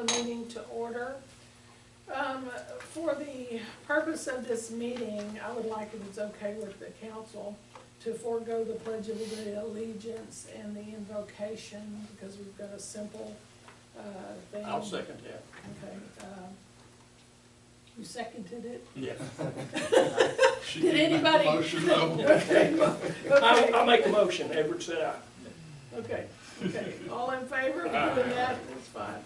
the meeting to order. For the purpose of this meeting, I would like, if it's okay with the council, to forego the Pledge of Allegiance and the invocation, because we've got a simple thing. I'll second that. Okay. You seconded it? Yeah. Did anybody? Motion, no. Okay. Okay. I'll make a motion. Edward said aye. Okay. Okay. All in favor of doing that? That's fine.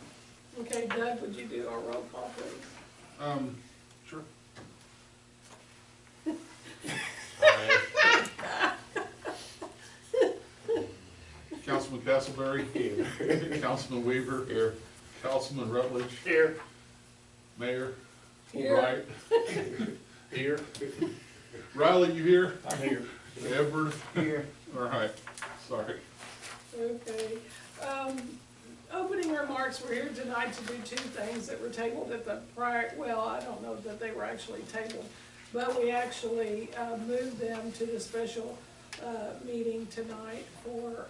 Okay, Doug, would you do our roll call, please? Sure. Councilman Castleberry. Here. Councilman Weaver. Here. Councilman Rutledge. Here. Mayor. Here. Wright. Here. Riley, you here? I'm here. Edward. Here. All right, sorry. Okay. Opening remarks, we're here tonight to do two things that were tabled at the prior, well, I don't know that they were actually tabled, but we actually moved them to the special meeting tonight for,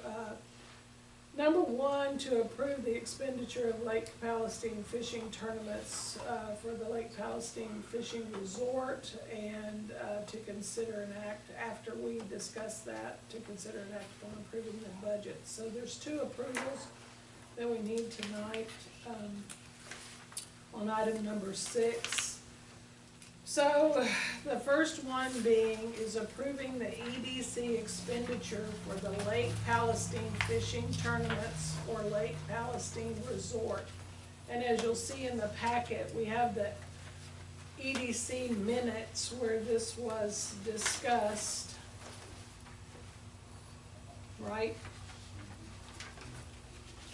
number one, to approve the expenditure of Lake Palestine fishing tournaments for the Lake Palestine Fishing Resort, and to consider an act, after we discuss that, to consider an act on approving the budget. So there's two approvals that we need tonight on item number 6. So the first one being is approving the EDC expenditure for the Lake Palestine Fishing Tournaments or Lake Palestine Resort. And as you'll see in the packet, we have the EDC minutes where this was discussed, right?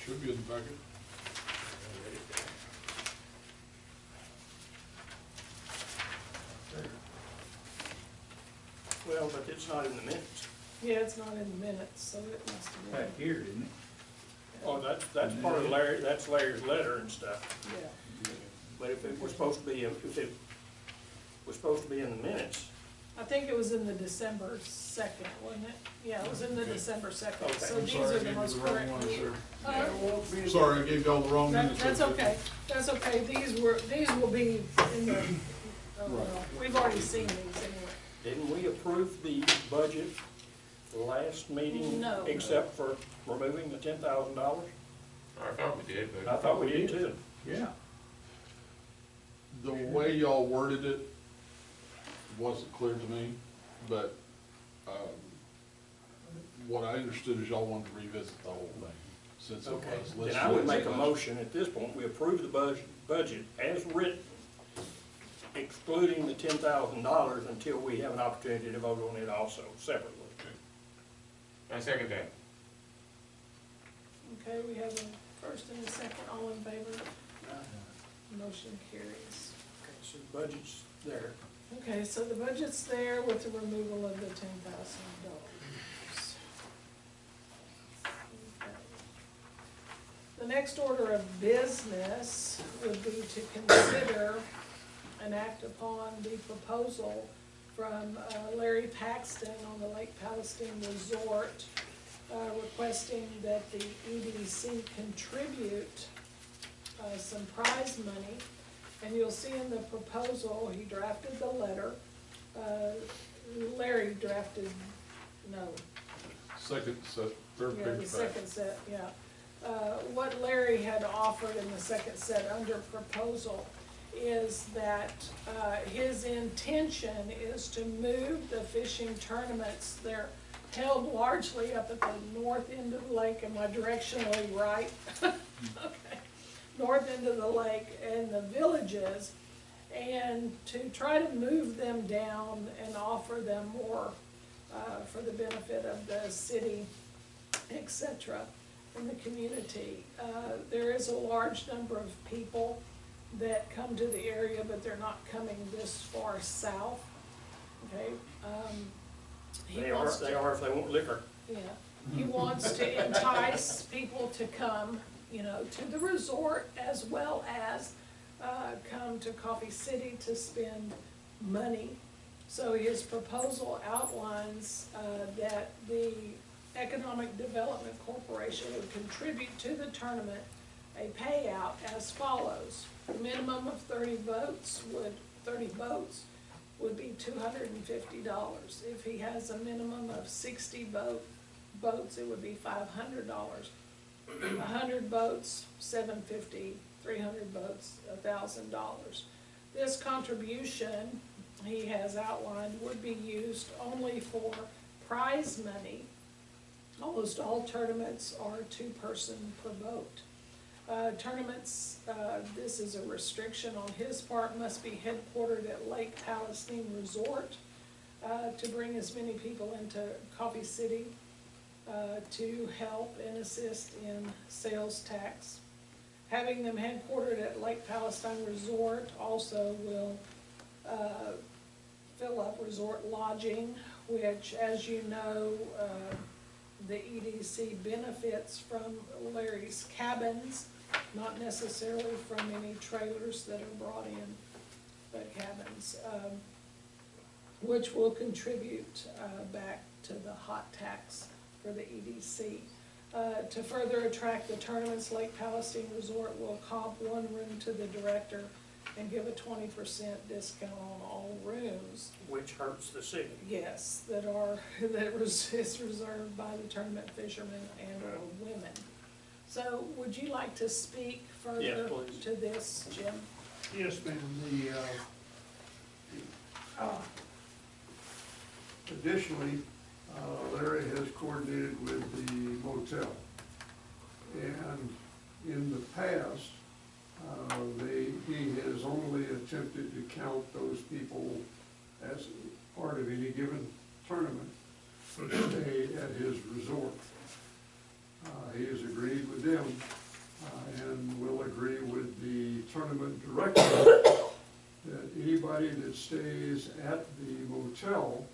Should be in the packet. Well, but it's not in the minutes. Yeah, it's not in the minutes, so it must have been. Back here, didn't it? Oh, that's part of Larry, that's Larry's letter and stuff. Yeah. But if it was supposed to be, if it was supposed to be in the minutes, I think it was in the December 2nd, wasn't it? Yeah, it was in the December 2nd, Okay. so I'm these sorry, I are the gave you most the wrong correct. one, sir. Uh, Sorry, I gave y'all the wrong minutes. That's okay, that's okay, these will be in the, oh, well, we've already seen these anyway. didn't we approve the budget last meeting? No. Except for removing the $10,000? I thought we did, but. I thought we did too. Yeah. The way y'all worded it wasn't clear to me, but, what I understood is y'all wanted to revisit the whole thing, since it Okay, was then listed. I would as make a budget. motion at this point, we approve the budget as written, excluding the $10,000 until we have an opportunity to vote on it also separately. I second that. Okay, we have a first and a second, all in favor? Motion carries. Okay, so the budget's there. Okay, so the budget's there with the removal of the $10,000. The next order of business would be to consider and act upon the proposal from Larry Paxton on the Lake Palestine Resort, requesting that the EDC contribute some prize money. And you'll see in the proposal, he drafted the letter. Larry drafted, no, Second set, third yeah, the page back. second set, yeah. What Larry had offered in the second set under proposal is that his intention is to move the fishing tournaments. They're held largely up at the north end of the lake. Am I directionally right? Okay. North end of the lake and the villages, and to try to move them down and offer them more for the benefit of the city, etc., in the community. There is a large number of people that come to the area, but they're not coming this far south, okay? They are if they want liquor. Yeah, he wants to entice people to come, you know, to the resort, as well as come to Coffee City to spend money. So his proposal outlines that the Economic Development Corporation would contribute to the tournament a payout as follows. A minimum of 30 boats would be $250. If he has a minimum of 60 boats, it would be $500. 100 boats, $750, 300 boats, $1,000. This contribution, he has outlined, would be used only for prize money. Almost all tournaments are 2-person per boat. Tournaments, this is a restriction on his part, must be headquartered at Lake Palestine Resort to bring as many people into Coffee City to help and assist in sales tax. Having them headquartered at Lake Palestine Resort also will fill up resort lodging, which, as you know, the EDC benefits from Larry's cabins, not necessarily from any trailers that are brought in, but cabins, which will contribute back to the hot tax for the EDC. To further attract the tournaments, Lake Palestine Resort will comp one room to the director and give a 20% discount on all rooms. Which hurts the city. Yes, that is reserved by the tournament fishermen and or women. So would you like to speak Yes, further please. to this, Jim? Yes, ma'am. Additionally, Larry has coordinated with the motel. And in the past, he has only attempted to count those people as part of any given tournament that stayed at his resort. He has agreed with them and will agree with the tournament director that anybody that stays at the motel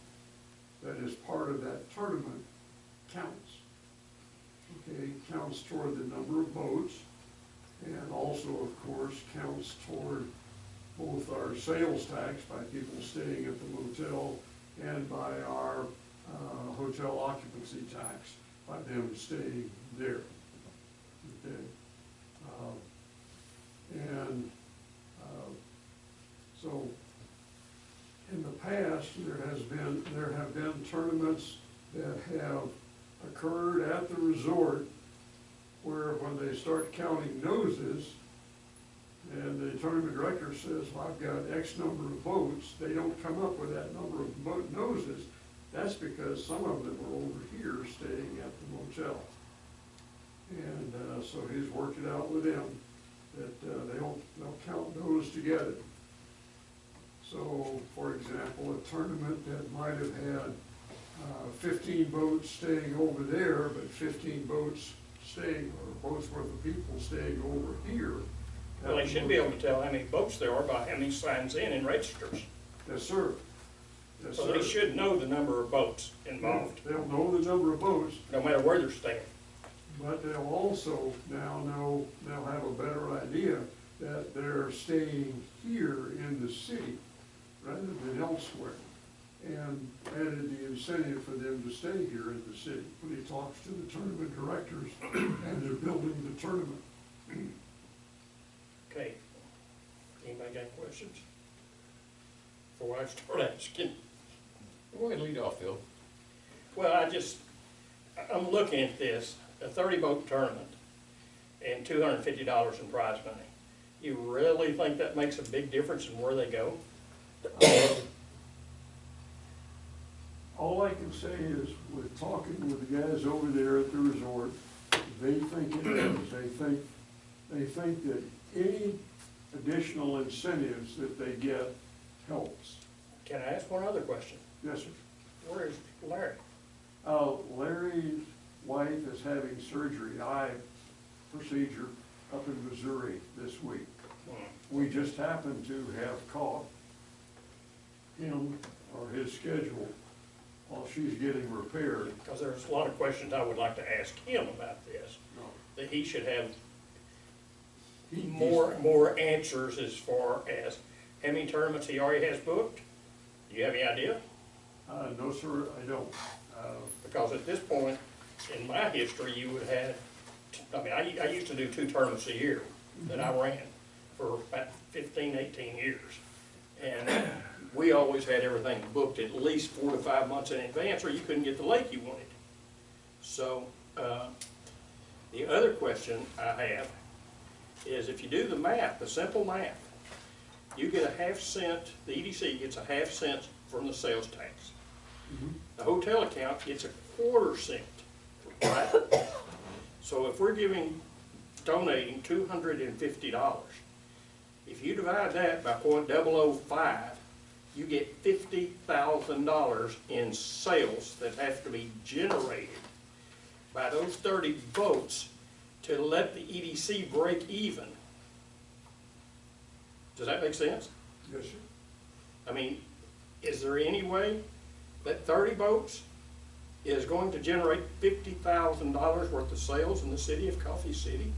that is part of that tournament counts. Okay, counts toward the number of boats, and also, of course, counts toward both our sales tax by people staying at the motel and by our hotel occupancy tax by them staying there. Okay. So in the past, there have been tournaments that have occurred at the resort where when they start counting noses and the tournament director says, well, I've got X number of boats, they don't come up with that number of noses. That's because some of them are over here staying at the motel. And so he's worked it out with them that they'll count those together. So, for example, a tournament that might have had 15 boats staying over there, but 15 boats staying, or boats worth of people staying over here. Well, they should be able to tell how many boats there are by how many signs in and registers. Yes, sir. Yes, So sir. they should know the number of boats involved, They'll know the number of boats, no matter where they're staying. but they'll also now know, they'll have a better idea that they're staying here in the city rather than elsewhere, and added the incentive for them to stay here in the city when he talks to the tournament directors and they're building the tournament. Okay. Anybody got questions? Before I start asking. Go ahead and lead off, Phil. Well, I'm looking at this, a 30-boat tournament and $250 in prize money. You really think that makes a big difference in where they go? All I can say is, with talking with the guys over there at the resort, they think it is. They think that any additional incentives that they get helps. Can I ask one other question? Yes, sir. Where is Larry? Larry's wife is having surgery, eye procedure, up in Missouri this week. We just happen to have caught him or his schedule while she's getting repaired. Because there's a lot of questions I would like to ask him about this, that he should have more answers as far as how many tournaments he already has booked. Do you have any idea? No, sir, I don't. Because at this point, in my history, you would have I mean, I used to do 2 tournaments a year that I ran for about 15, 18 years. And we always had everything booked at least 4 to 5 months in advance, or you couldn't get the lake you wanted. So, the other question I have is if you do the math, the simple math, you get a half-cent, the EDC gets a half-cent from the sales tax. The hotel account gets a quarter-cent, right? So if we're donating $250, if you divide that by .005, you get $50,000 in sales that have to be generated by those 30 boats to let the EDC break even. Does that make sense? Yes, sir. I mean, is there any way that 30 boats is going to generate $50,000 worth of sales in the city of Coffee City?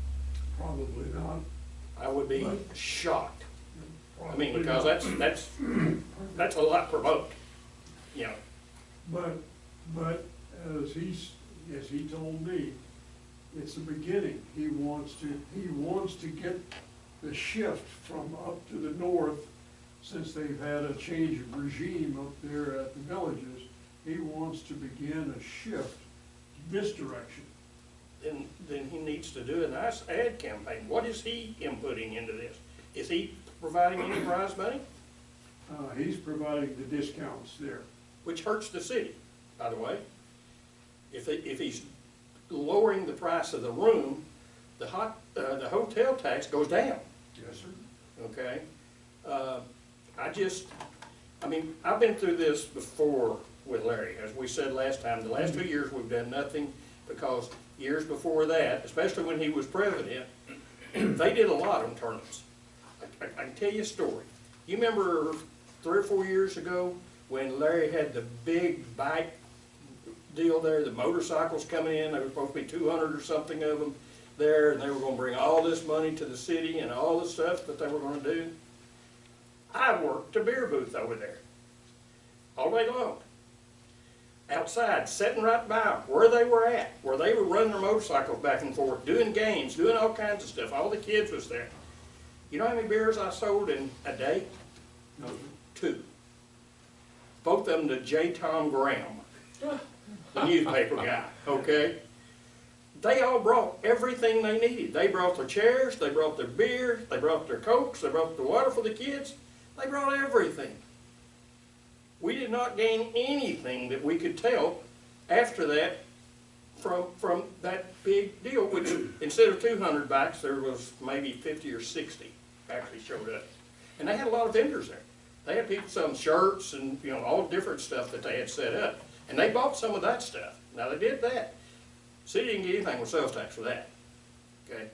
Probably not. I would be Right. shocked. I mean, Probably because not. that's a lot per boat, you know. But as he told me, it's a beginning. He wants to get the shift from up to the north, since they've had a change of regime up there at the villages. He wants to begin a shift this direction. Then he needs to do a nice ad campaign. What is he inputting into this? Is he providing any prize money? He's providing the discounts there. Which hurts the city, by the way. If he's lowering the price of the room, the hotel tax goes down, Yes, sir. okay? I mean, I've been through this before with Larry. As we said last time, the last 2 years we've done nothing because years before that, especially when he was president, they did a lot on tournaments. I can tell you a story. You remember 3 or 4 years ago when Larry had the big bike deal there, the motorcycles coming in, there were supposed to be 200 or something of them there, and they were gonna bring all this money to the city and all the stuff that they were gonna do. I worked a beer booth over there all day long, outside, sitting right by where they were at, where they were running their motorcycles back and forth, doing games, doing all kinds of stuff. All the kids was there. You know how many beers I sold in a day? No, 2. Both of them to J. Tom Graham, the newspaper guy, okay? They all brought everything they needed. They brought their chairs, they brought their beer, they brought their Cokes, they brought the water for the kids. They brought everything. We did not gain anything that we could tell after that from that big deal, which instead of 200 bikes, there was maybe 50 or 60 actually showed up. And they had a lot of vendors there. They had people selling shirts and, you know, all different stuff that they had set up. And they bought some of that stuff. Now they did that. City didn't get anything with sales tax for that, okay?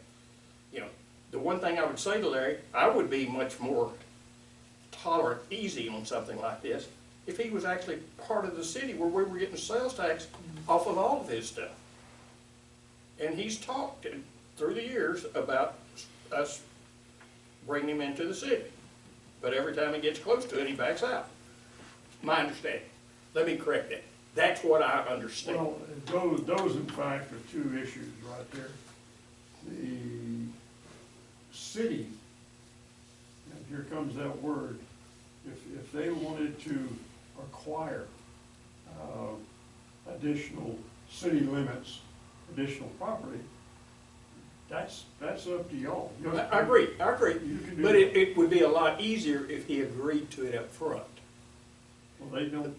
You know, the one thing I would say to Larry, I would be much more tolerant, easy on something like this if he was actually part of the city where we were getting sales tax off of all of his stuff. And he's talked through the years about us bringing him into the city. But every time he gets close to it, he backs out. My understanding. Let me correct that. That's what I understand. well, those in fact are 2 issues right there. The city, and here comes that word, if they wanted to acquire additional city limits, additional property, that's up to y'all. I agree, You can do but that. it would be a lot easier if he agreed to it up front. Well, they don't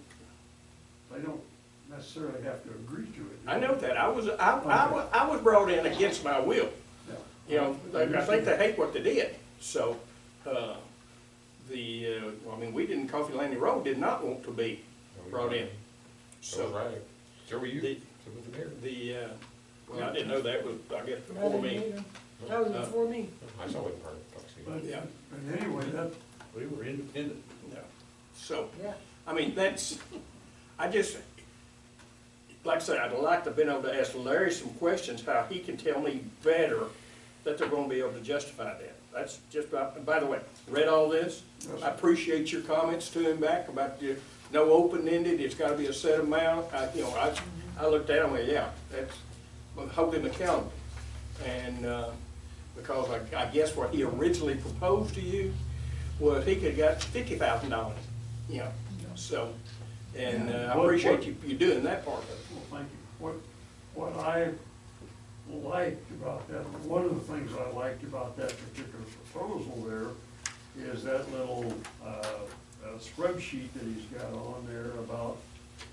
necessarily have to agree to it. I know that, I was brought in against my will. Yeah. You know, I think they hate what they did, so, I mean, we didn't, Coffee Landing Road did not want to be brought in. So, So, right. So were you. The- So was the mayor. well, I didn't know that was, I guess, I before didn't me. either. That was before me. I saw it part of Coffee City. But, Yeah. but anyway, that, We were independent. No. So, Yeah. I mean, I just, like I said, I'd like to have been able to ask Larry some questions, how he can tell me better that they're gonna be able to justify that. That's just, by the way, read all this. Yes, sir. I appreciate your comments to him back about the no open-ended, it's gotta be a set amount. I looked at him and went, yeah, that's, hold him accountable. And, because I guess what he originally proposed to you was he could've got $50,000, you know, so. And I appreciate you doing that part of it. Well, thank you. What I liked about that, one of the things I liked about that particular proposal there is that little, spreadsheet that he's got on there about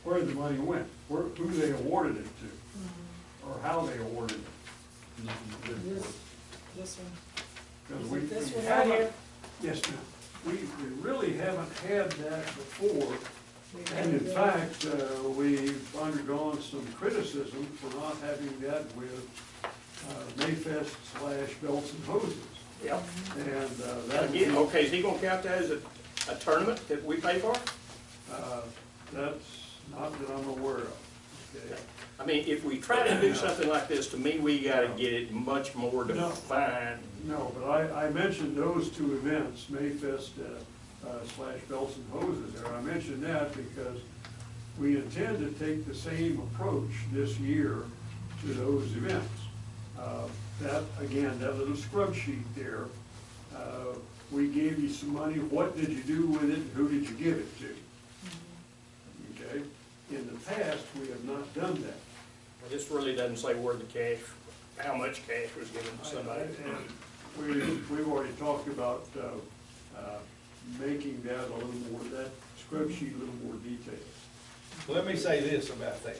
where the money went, who they awarded it to, or how they awarded it. This one. Because Is it this we one right haven't- here? Yes, ma'am. We really haven't had that before. We've And in had, fact, we've undergone some criticism for not having that with Mayfest / Belts and Hoses. Yep. And that, Again, okay, is he gonna count that as a tournament that we pay for? that's not that I'm aware of. Okay. I mean, if we try to do something like this, to me, we gotta get it much more No. defined. No, but I mentioned those two events, Mayfest / Belts and Hoses there. I mentioned that because we intend to take the same approach this year to those events. That, again, that little scrub sheet there, we gave you some money, what did you do with it, and who did you give it to? Okay? In the past, we have not done that. This really doesn't say where the cash, how much cash was given to somebody. And we've already talked about making that a little more, that scrub sheet a little more detailed. Let me say this about that.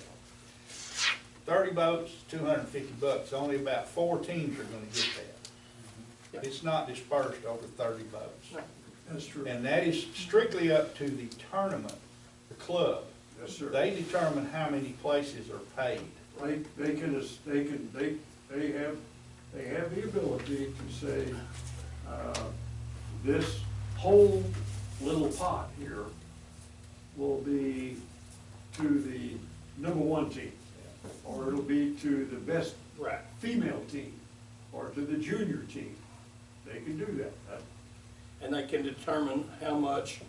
30 boats, $250, only about 4 teams are gonna get that. It's not dispersed over 30 boats. That's true. And that is strictly up to the tournament, the club. Yes, sir. They determine how many places are paid. They have the ability to say, this whole little pot here will be to the #1 team, or it'll be to the best Right. female team, or to the junior team. They can do that. And they can determine how much,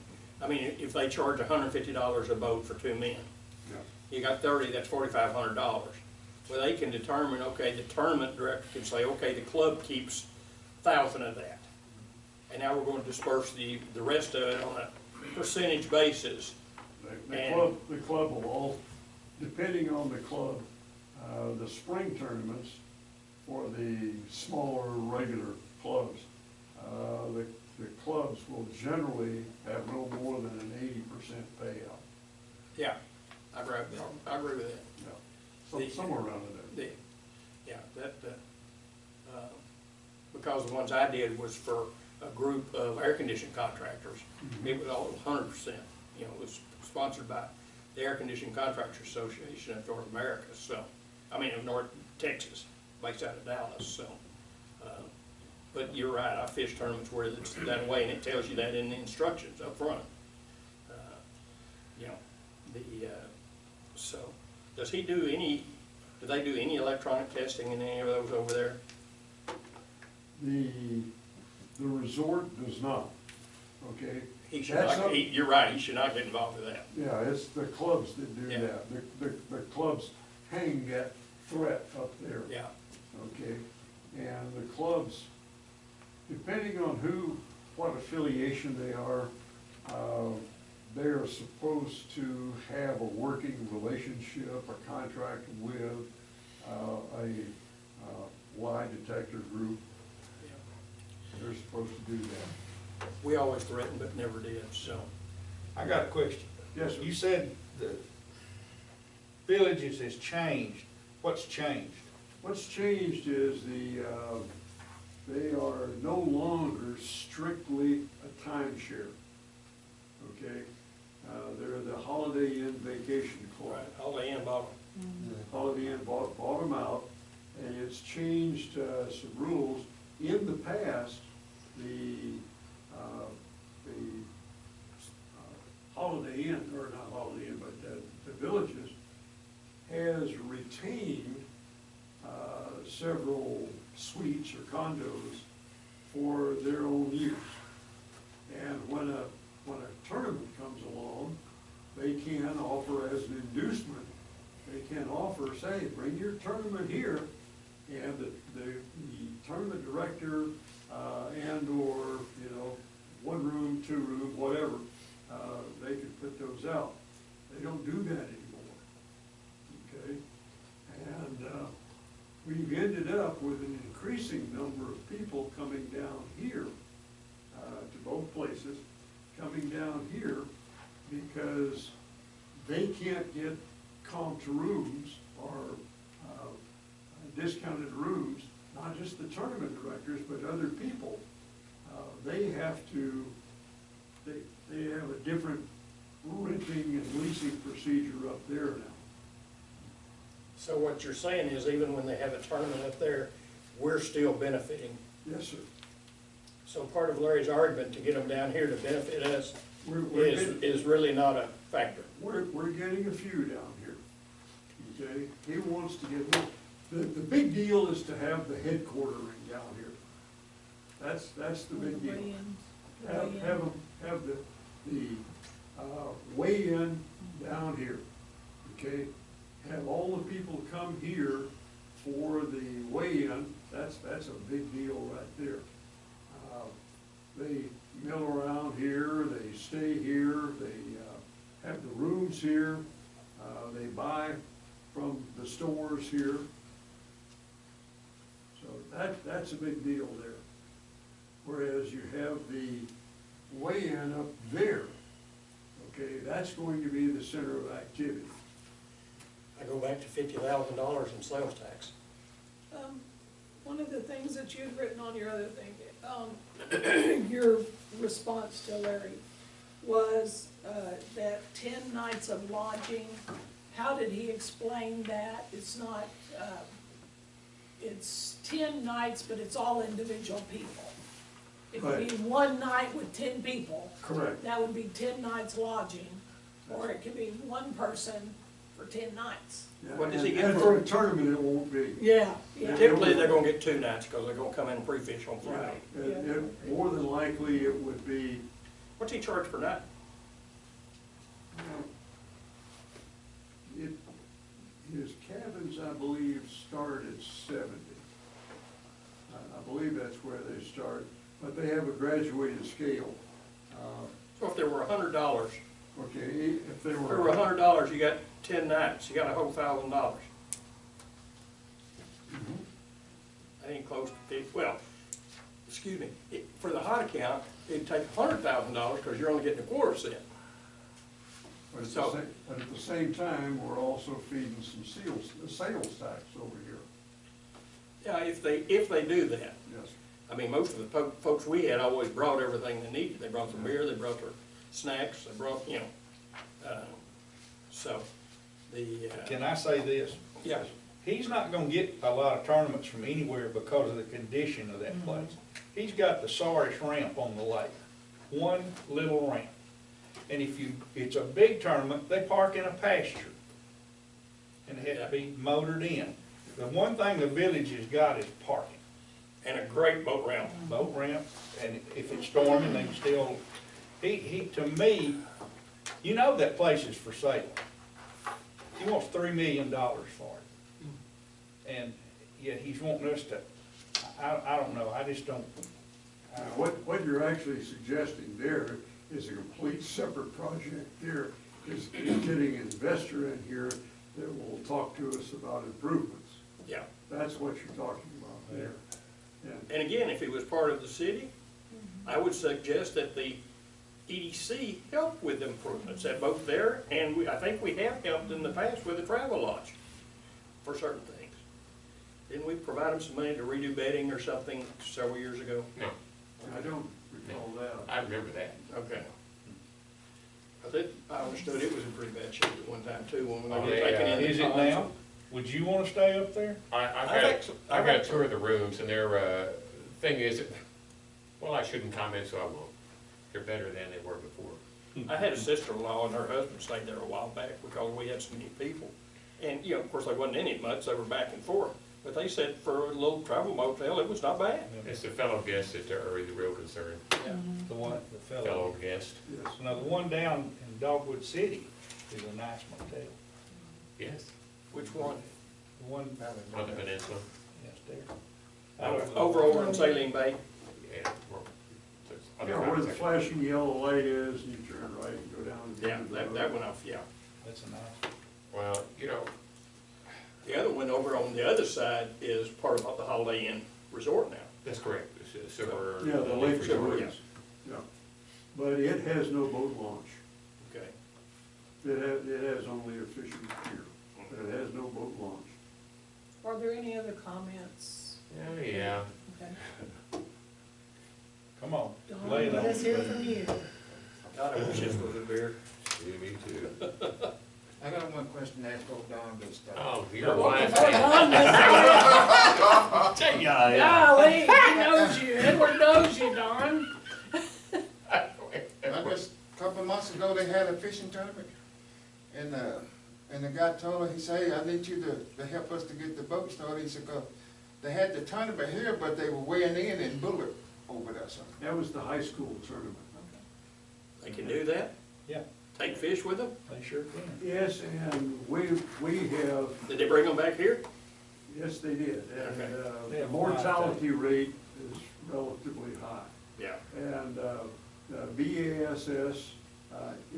I mean, if they charge $150 a boat for 2 men, Yeah. you got 30, that's $4,500. Well, they can determine, okay, the tournament director can say, okay, the club keeps 1,000 of that. And now we're going to disperse the rest of it on a percentage basis. The club will all, depending on the club, the spring tournaments for the smaller, regular clubs, the clubs will generally have no more than an 80% payout. Yeah, I agree with that. Yeah. Somewhere around in there. Yeah, because the ones I did was for a group of air conditioning contractors. It was all 100%, you know, it was sponsored by the Air Conditioning Contractors Association of North America, so, I mean, of North Texas, based out of Dallas, so. But you're right, I fish tournaments where it's that way, and it tells you that in the instructions up front. You know, so, does he do any, do they do any electronic testing in any of those over there? The resort does not, okay? He should That's not, up- you're right, he should not get involved with that. Yeah, it's the clubs that do Yeah. that. The clubs hang that threat up there. Yeah, Okay, and the clubs, depending on what affiliation they are, they're supposed to have a working relationship, a contract with a lie detector group. yeah. They're supposed to do that. We always threatened, but never did, so. I got a question. Yes, sir. You said the villages has changed. What's changed? What's changed is they are no longer strictly a timeshare, okay? They're the Holiday Inn Vacation Club. Right, Holiday Inn bought Holiday Inn bought them out, and it's changed some rules. In the past, the Holiday Inn, or not Holiday Inn, but the villages, has retained several suites or condos for their own use. And when a tournament comes along, they can offer as an inducement, they can offer, say, bring your tournament here, and the tournament director, and/or, you know, 1 room, 2 room, whatever, they could put those out. They don't do that anymore, okay? And we've ended up with an increasing number of people coming down here, to both places, coming down here because they can't get comped rooms or discounted rooms, not just the tournament directors, but other people. They have to, they have a different renting and leasing procedure up there now. So what you're saying is even when they have a tournament up there, we're still benefiting. Yes, sir. So part of Larry's argument to get them down here to benefit us We're is really not a factor. We're getting a few down here, okay? He wants to get, the big deal is to have the headquartering down here. That's the big deal. Have the weigh-in down here, okay? Have all the people come here for the weigh-in, that's a big deal right there. They mill around here, they stay here, they have the rooms here, they buy from the stores here. So that's a big deal there. Whereas you have the weigh-in up there, okay, that's going to be the center of activity. I go back to $50,000 in sales tax. One of the things that you'd written on your other thing, your response to Larry was that 10 nights of lodging. How did he explain that? It's not, it's 10 nights, but it's all individual people. It could be Right. 1 night with 10 people. Correct. That would be 10 nights lodging, or it could be 1 person for 10 nights. Yeah, What does he get and for- for a tournament, it won't be. Yeah, Typically, they're gonna get 2 nights because they're gonna come in pre-fish on Friday. More than likely, it would be, What's he charge per night? his cabins, I believe, start at 70. I believe that's where they start, but they have a graduated scale. So if there were $100, Okay, if they for were, $100, you got 10 nights, you got a whole $1,000. That ain't close to 50, well, excuse me, for the hot account, it'd take $100,000 because you're only getting a quarter cent. but at So- the same time, we're also feeding some sales tax over here. Yeah, if they do that. Yes. I mean, most of the folks we had always brought everything they needed. They brought their beer, they brought their snacks, they brought, you know, so the. Can I say this? Yeah. He's not gonna get a lot of tournaments from anywhere because of the condition of that place. He's got the sorriest ramp on the lake, 1 little ramp. And it's a big tournament, they park in a pasture. And it has to be motored in. The one thing the village has got is parking. And a great boat ramp. Boat ramp, and if it's storming, they can still, to me, you know that place is for sale. He wants $3 million for it. And yet he's wanting us to, I don't know, I just don't. What you're actually suggesting there is a complete separate project there, is getting an investor in here that will talk to us about improvements. Yeah. That's what you're talking about there. And again, if it was part of the city, I would suggest that the EDC help with improvements at both there, and I think we have helped in the past with the travel lodge for certain things. Didn't we provide them some money to redo bedding or something several years ago? No, I don't recall that. I remember that. Okay. I understood it was in pretty bad shape at one time too, when we Oh, were yeah. taking in the Is it ponds. now? Would you wanna stay up there? I think so. I've got a tour of the rooms, and their, thing is, well, I shouldn't comment, so I won't. They're better than they were before. I had a sister-in-law and her husband stayed there a while back because we had so many people. And, you know, of course, they wasn't in it much, they were back and forth. But they said for a little travel motel, it was not bad. It's the fellow guests that are the real concern. Yeah. The one, the fellow. Fellow guest, Yes. Now, the one down in Dogwood City is a nice motel. yes, Which one? The one, on the peninsula. yes, there. Over in Saline Bay. Yeah. Well, there's other Yeah, where times the I can- flashing yellow light is, and you turn right and go down. to the Yeah, end of the that road. went off, yeah. That's a nice. Well, you know, The other one over on the other side is part of the Holiday Inn Resort now. that's correct, it's a silver. Yeah, the lake Silver, resort, yes. yeah. But it has no boat launch. Okay. It has only a fishing pier, but it has no boat launch. Are there any other comments? Yeah. Okay. Come on, Don, lay it let on. us hear from you. God, I wish this was a beer. Yeah, me too. I got one question to ask old Don gets started. Oh, you're Well, lying. Don doesn't- Golly, he knows you, Edward knows you, Don. I guess a couple of months ago, they had a fishing tournament, and the guy told her, he said, hey, I need you to help us to get the boat started. He said, 'cause they had the tournament here, but they were weighing in Bullet over there, so. That was the high school tournament. They can do that? Yeah, Take fish with them? they sure can. Yes, and we have, Did they bring them back here? yes, they did. And Okay. They the have mortality rate is relatively high. Yeah. And BASS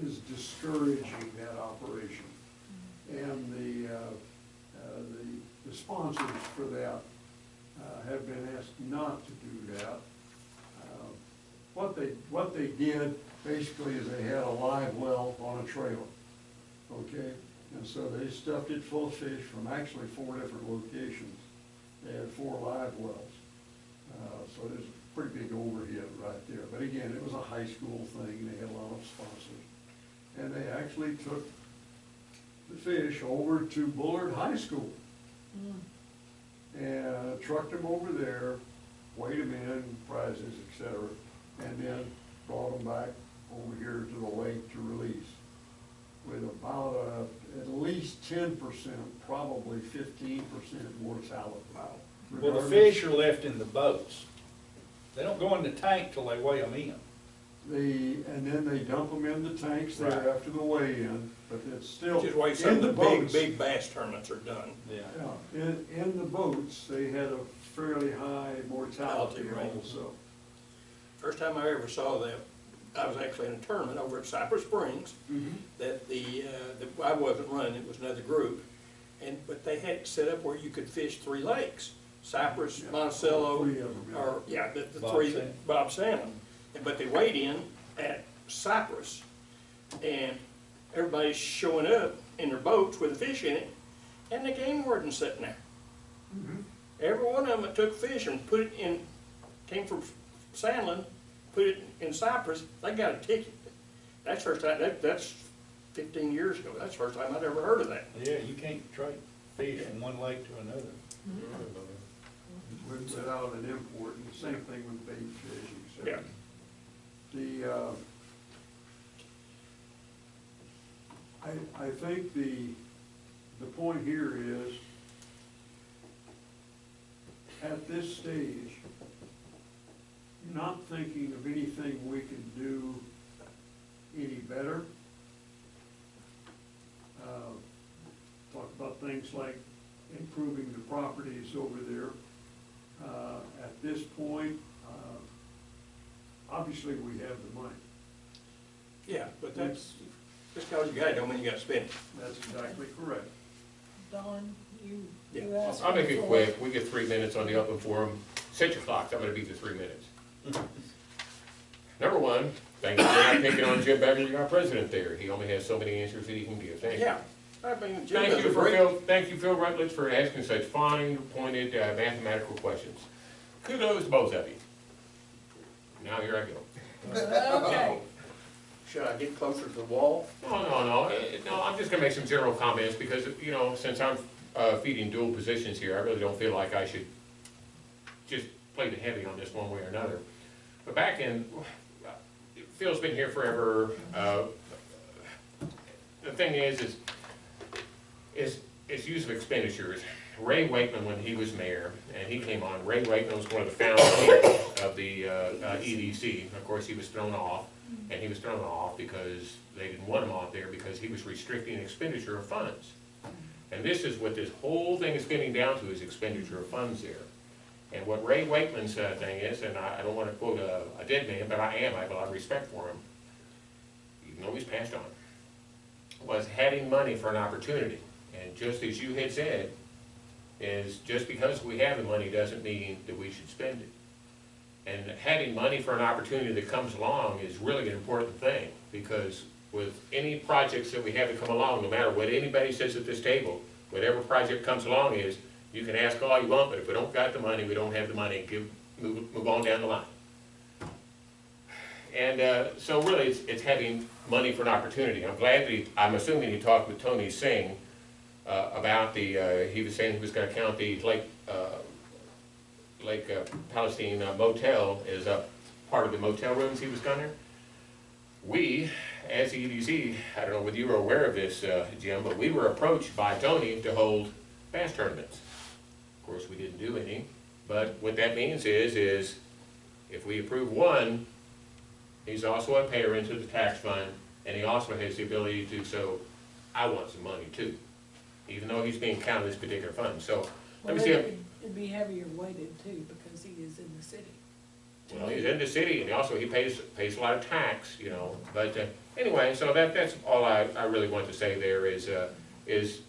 is discouraging that operation. And the sponsors for that have been asked not to do that. What they did basically is they had a live well on a trailer, okay? And so they stuffed it full of fish from actually 4 different locations. They had 4 live wells. So there's a pretty big overhead right there. But again, it was a high school thing, they had a lot of sponsors. And they actually took the fish over to Bullard High School and trucked them over there, weighed them in, prizes, et cetera, and then brought them back over here to the lake to release with about at least 10%, probably 15% mortality. Well, the fish are left in the boats. They don't go in the tank till they weigh them in. And then they dump them in the tanks there Right. after the weigh-in, but it's still Which is why some in of the the big, boats. big bass tournaments are done. Yeah. Yeah, in the boats, they had a fairly high mortality Mortality rate. also. First time I ever saw that, I was actually in a tournament over at Cypress Springs, that I wasn't running, it was another group. But they had it set up where you could fish 3 lakes, Cypress, Yeah, Monticello, 3 of them, yeah. or, yeah, the Bob 3, Salmon. Bob Salmon. But they weighed in at Cypress, and everybody's showing up in their boats with a fish in it, and the game warden's sitting there. Every one of them that took fish and put it in, came from Sandlin, put it in Cypress, they got a ticket. That's first time, that's 15 years ago, that's the first time I'd ever heard of that. Yeah, you can't trade fish from one lake to another. Without an import, and the same thing with bait fish, et Yeah. cetera. I think the point here is, at this stage, not thinking of anything we can do any better. Talk about things like improving the properties over there. At this point, obviously, we have the money. Yeah, but that's, just because you got it, don't mean you gotta spend it. That's exactly correct. Don, you Yeah. asked. I'll make for it the quick, we get 3 minutes on the open forum. Set your clocks, I'm gonna beat the 3 minutes. Number one, thank you for not picking on Jim Beverly, our president there. He only has so many answers that he can give. Thank you. Yeah, I mean, Jim Thank does you a for great. Thank you, Phil Rutledge, for asking such fine, pointed, mathematical questions. Kudos to both of you. Now here I go. Okay, Should I get closer to the wall? No, I'm just gonna make some general comments because, you know, since I'm feeding dual positions here, I really don't feel like I should just play the heavy on this one way or another. But back in, Phil's been here forever. The thing is use of expenditures. Ray Wakeman, when he was mayor, and he came on, Ray Wakeman was one of the founders of the EDC. Of course, he was thrown off, and he was thrown off because they didn't want him off there because he was restricting expenditure of funds. And this is what this whole thing is getting down to, is expenditure of funds there. And what Ray Wakeman's thing is, and I don't wanna quote a dead man, but I have a lot of respect for him, even though he's passed on, was having money for an opportunity. And just as you had said, is just because we have the money doesn't mean that we should spend it. And having money for an opportunity that comes along is really an important thing, because with any projects that we have that come along, no matter what anybody says at this table, whatever project comes along is, you can ask all you want, but if we don't got the money, we don't have the money, move on down the line. And so really, it's having money for an opportunity. I'm glad that I'm assuming he talked with Tony Singh about he was saying he was gonna count the Lake Palestine motel as a part of the motel rooms he was gonna. We, as the EDC, I don't know whether you were aware of this, Jim, but we were approached by Tony to hold bass tournaments. Of course, we didn't do any, but what that means is if we approve one, he's also a payer into the tax fund, and he also has the ability to, so I want some money too, even though he's being counted this particular fund. So let me see. It'd be heavier weighted too, because he is in the city. Well, he's in the city, and also he pays a lot of tax, you know. But anyway, so that's all I really want to say there is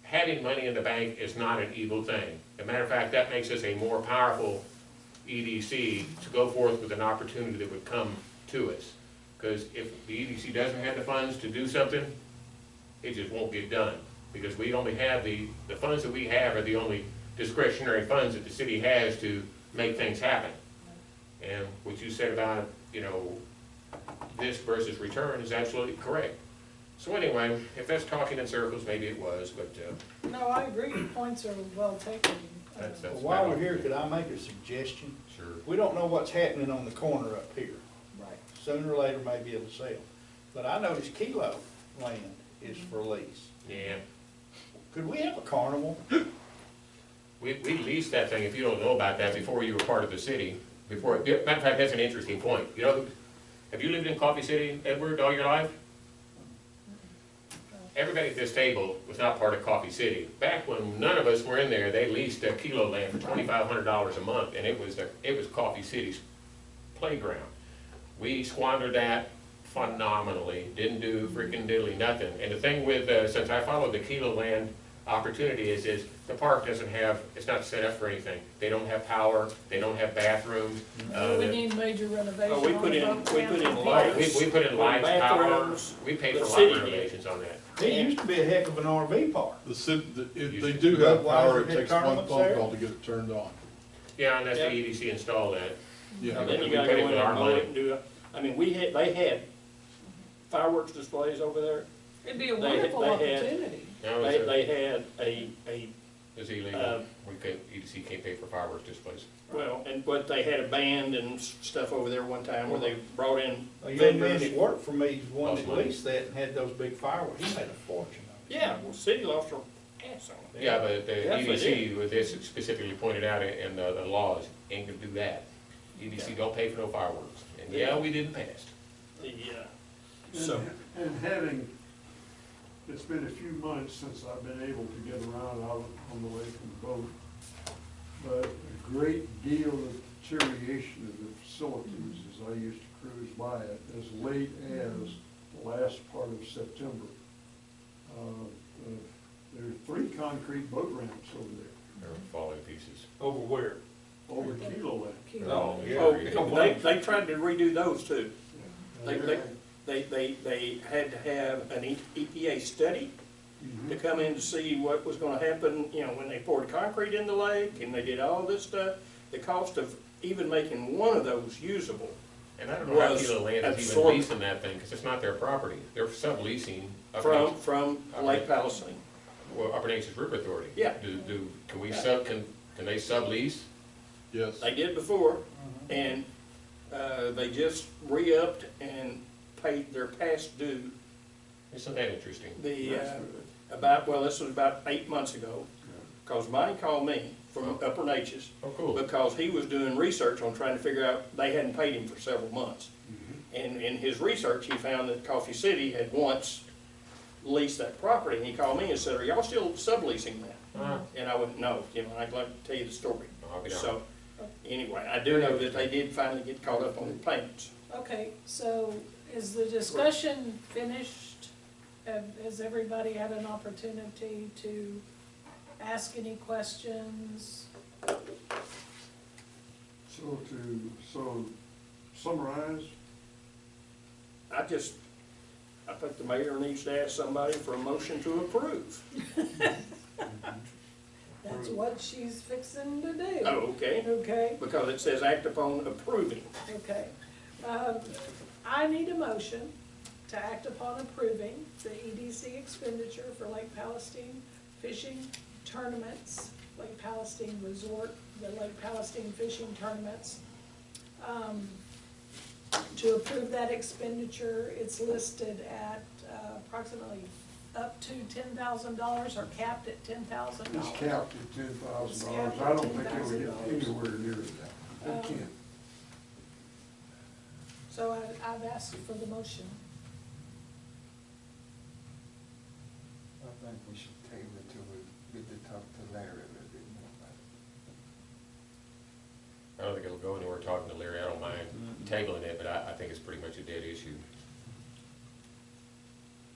having money in the bank is not an evil thing. As a matter of fact, that makes us a more powerful EDC to go forth with an opportunity that would come to us. Because if the EDC doesn't have the funds to do something, it just won't get done. Because we only have the funds that we have are the only discretionary funds that the city has to make things happen. And what you said about, you know, this versus return is absolutely correct. So anyway, if that's talking in circles, maybe it was, but No, I agree, your points are well taken. that's Well, while we're here, could I make a suggestion? sure. We don't know what's happening on the corner up here. Right. Sooner or later, maybe it'll sell. But I noticed Kilo land is for lease. Yeah, Could we have a carnival? we leased that thing, if you don't know about that, before you were part of the city. Matter of fact, that's an interesting point. You know, have you lived in Coffee City, Edward, all your life? Everybody at this table was not part of Coffee City. Back when none of us were in there, they leased a Kilo land for $2,500 a month, and it was Coffee City's playground. We squandered that phenomenally, didn't do freaking diddly nothing. And the thing with, since I followed the Kilo land opportunity is the park doesn't have, it's not set up for anything. They don't have power, they don't have bathrooms. We need major renovation. Oh, we put in lights. We put in lights, power, bathrooms, we paid the for a lot city of did. renovations on that. It used to be a heck of an RV park. The city, if they Used do to. have Why power, is it it takes one tournaments phone there? call to get it turned on. Yeah, unless the Yeah. EDC installed that. Yeah. And then you We gotta put go it in with our and mow money. it and do, they had fireworks displays over there. It'd be a They- wonderful they had- opportunity. No, They had a, it's illegal. EDC can't pay for fireworks displays. but they had a band and stuff over there one time where they brought in A young man vendors. that worked for me is one Lost that money. leased that and had those big fireworks. He made a fortune on it. Yeah, well, city lost their ass on it. Yeah, but the Yes, they EDC, with this specifically pointed out in the laws, ain't gonna do that. EDC don't pay for no fireworks. And yeah, we didn't pass. So, And having, it's been a few months since I've been able to get around out on the lake and boat, but a great deal of deterioration of the facilities as I used to cruise by it, as late as the last part of September. There are 3 concrete boat ramps over there, They're falling to pieces. Over where? over Kilo Lake. Kilo. they tried to redo those too. They had to have an EPA study to come in to see what was gonna happen, you know, when they poured concrete in the lake, and they did all this stuff. The cost of even making one of those usable. And I don't know how Was Kilo Land is even absorbed. leasing that thing, because it's not their property. They're subleasing From Lake Palestine. Well, Upper Natchez River Authority. Yeah. Can we can they sublease? Yes. They did before, and they just re-upped and paid their past due. Isn't that interesting? This was about 8 months ago, because Mike called me from Upper Natchez, Oh, cool. because he was doing research on trying to figure out, they hadn't paid him for several months. And in his research, he found that Coffee City had once leased that property, and he called me and said, "Are y'all still subleasing that?" And I went, "No, you know, I'd like to tell you the story." I'll be down. So, anyway, I do know that they did finally get caught up on the payments. Okay, so is the discussion finished? Has everybody had an opportunity to ask any questions? So summarize, I think the mayor needs to ask somebody for a motion to approve. That's what she's fixing to do. Oh, okay, Okay, because it says act upon approving. okay. I need a motion to act upon approving the EDC expenditure for Lake Palestine fishing tournaments, Lake Palestine Resort, the Lake Palestine fishing tournaments. To approve that expenditure, it's listed at approximately up to $10,000 or capped at $10,000. it's capped at $10,000. It's capped I at don't think it would get $10,000. anywhere near that. It can't. So I've asked for the motion. I think we should table it till we get to talk to Larry a little bit more about it. I don't think it'll go anywhere talking to Larry, I don't mind tabling it, but I think it's pretty much a dead issue.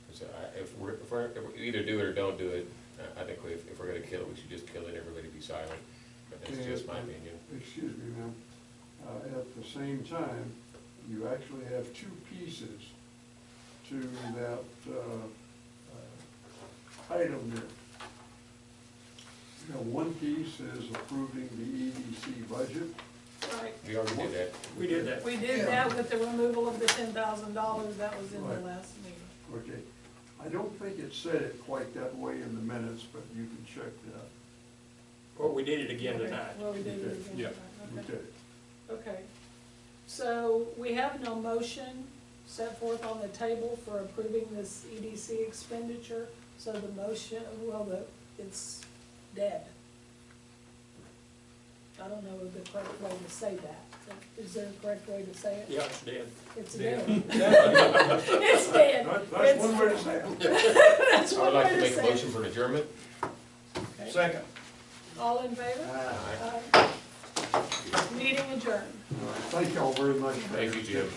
'Cause if we either do it or don't do it, I think if we're gonna kill it, we should just kill it, everybody be silent, but that's just my opinion. Excuse me, ma'am. At the same time, you actually have two pieces to that item there. You know, one piece is approving the EDC budget. Right. We already did that. We did that. We did that with the removal of the $10,000, that was in the Right. last meeting. Okay. I don't think it said it quite that way in the minutes, but you can check that. Well, we did it again tonight. Well, we did it again Yeah. tonight, okay. Okay. Okay, so we have no motion set forth on the table for approving this EDC expenditure, so the motion, it's dead. I don't know the correct way to say that. Is there a correct way to say it? Yeah, it's dead. It's Dead. dead. It's dead. That's one way to say it. That's I one would like way to to make a say it. motion for an adjournment. Okay. Second. All in favor? Aye. Aye. Meeting adjourned. Thank y'all very much. Thank you, Jim.